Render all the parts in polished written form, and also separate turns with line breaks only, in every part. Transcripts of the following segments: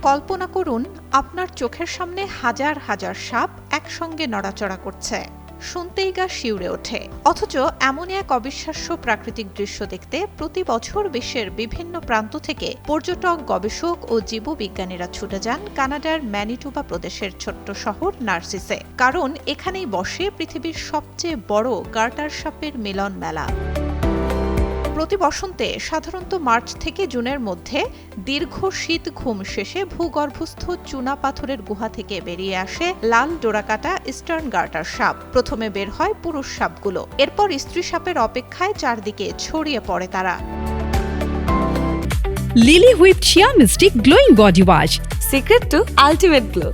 কল্পনা করুন, আপনার চোখের সামনে হাজার হাজার সাপ একসঙ্গে নড়াচড়া করছে। শুনতেই গা শিউরে ওঠে। অথচ এমনই এক অবিশ্বাস্য প্রাকৃতিক দৃশ্য দেখতে প্রতি বছর বিশ্বের বিভিন্ন প্রান্ত থেকে পর্যটক, গবেষক ও জীববিজ্ঞানীরা ছুটে যান কানাডার ম্যানিটোবা প্রদেশের ছোট্ট শহর নার্সিসে। কারণ এখানেই বসে পৃথিবীর সবচেয়ে বড় গার্টার সাপের মিলন মেলা। প্রতি বসন্তে, সাধারণত মার্চ থেকে জুনের মধ্যে, দীর্ঘ শীত ঘুম শেষে ভূগর্ভস্থ চুনা পাথরের গুহা থেকে বেরিয়ে আসে লাল ডোরাকাটা ইস্টার্ন গার্টার সাপ। প্রথমে বের হয় পুরুষ সাপগুলো, এরপর স্ত্রী সাপের অপেক্ষায় চারদিকে ছড়িয়ে পড়ে তারা।
Lily whip shea mystic glowing body wash,
secret to ultimate glow.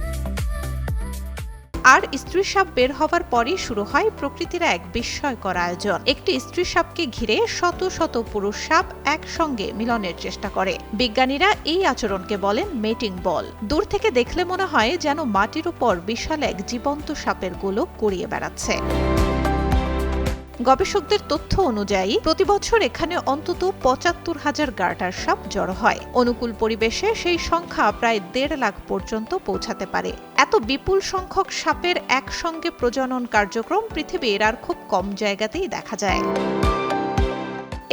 আর স্ত্রী সাপ বের হবার পরই শুরু হয় প্রকৃতির এক বিস্ময়কর আয়োজন। একটি স্ত্রী সাপকে ঘিরে শত শত পুরুষ সাপ একসঙ্গে মিলনের চেষ্টা করে। বিজ্ঞানীরা এই আচরণকে বলেন মেটিং বল। দূর থেকে দেখলে মনে হয় যেন মাটির উপর বিশাল এক জীবন্ত সাপের গোলক গড়িয়ে বেড়াচ্ছে। গবেষকদের তথ্য অনুযায়ী প্রতি বছর এখানে অন্তত ৭৫,০০০ গার্টার সাপ জড়ো হয়। অনুকূল পরিবেশে সেই সংখ্যা প্রায় ১.৫ লাখ পর্যন্ত পৌঁছাতে পারে। এত বিপুল সংখ্যক সাপের একসঙ্গে প্রজনন কার্যক্রম পৃথিবীর আর খুব কম জায়গাতেই দেখা যায়।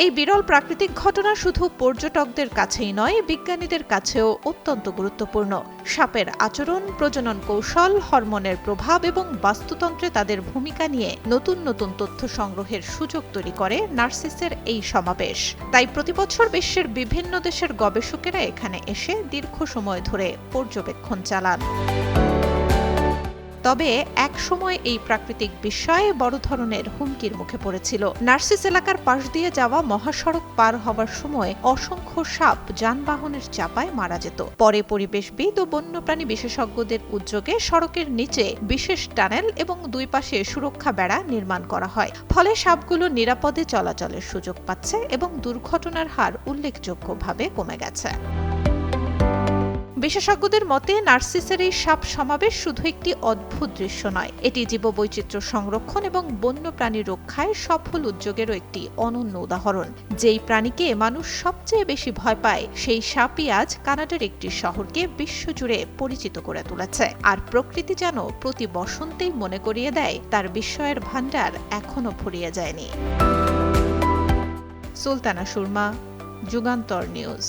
এই বিরল প্রাকৃতিক ঘটনা শুধু পর্যটকদের কাছেই নয়, বিজ্ঞানীদের কাছেও অত্যন্ত গুরুত্বপূর্ণ। সাপের আচরণ, প্রজনন কৌশল, হরমোনের প্রভাব এবং বাস্তুতন্ত্রে তাদের ভূমিকা নিয়ে নতুন নতুন তথ্য সংগ্রহের সুযোগ তৈরি করে নার্সিসের এই সমাবেশ। তাই প্রতিবছর বিশ্বের বিভিন্ন দেশের গবেষকেরা এখানে এসে দীর্ঘ সময় ধরে পর্যবেক্ষণ চালান। তবে এক সময় এই প্রাকৃতিক বিস্ময়ে বড় ধরনের হুমকির মুখে পড়েছিল। নার্সিস এলাকার পাশ দিয়ে যাওয়া মহাসড়ক পার হওয়ার সময় অসংখ্য সাপ যানবাহনের চাপায় মারা যেত। পরে পরিবেশবিদ ও বন্যপ্রাণী বিশেষজ্ঞদের উদ্যোগে সড়কের নিচে বিশেষ টানেল এবং দুই পাশে সুরক্ষা বেড়া নির্মাণ করা হয়। ফলে সাপগুলো নিরাপদে চলাচলের সুযোগ পাচ্ছে এবং দুর্ঘটনার হার উল্লেখযোগ্যভাবে কমে গেছে। বিশেষজ্ঞদের মতে নার্সিসের এই সাপ সমাবেশ শুধু একটি অদ্ভুত দৃশ্য নয়, এটি জীববৈচিত্র্য সংরক্ষণ এবং বন্যপ্রাণী রক্ষায় সফল উদ্যোগেরও একটি অনন্য উদাহরণ। যেই প্রাণীকে মানুষ সবচেয়ে বেশি ভয় পায়, সেই সাপই আজ কানাডার একটি শহরকে বিশ্বজুড়ে পরিচিত করে তুলেছে। আর প্রকৃতি যেন প্রতি বসন্তেই মনে করিয়ে দেয় তার বিস্ময়ের ভান্ডার এখনো ফুরিয়ে যায়নি। সুলতানা সুরমা, যুগান্তর নিউজ।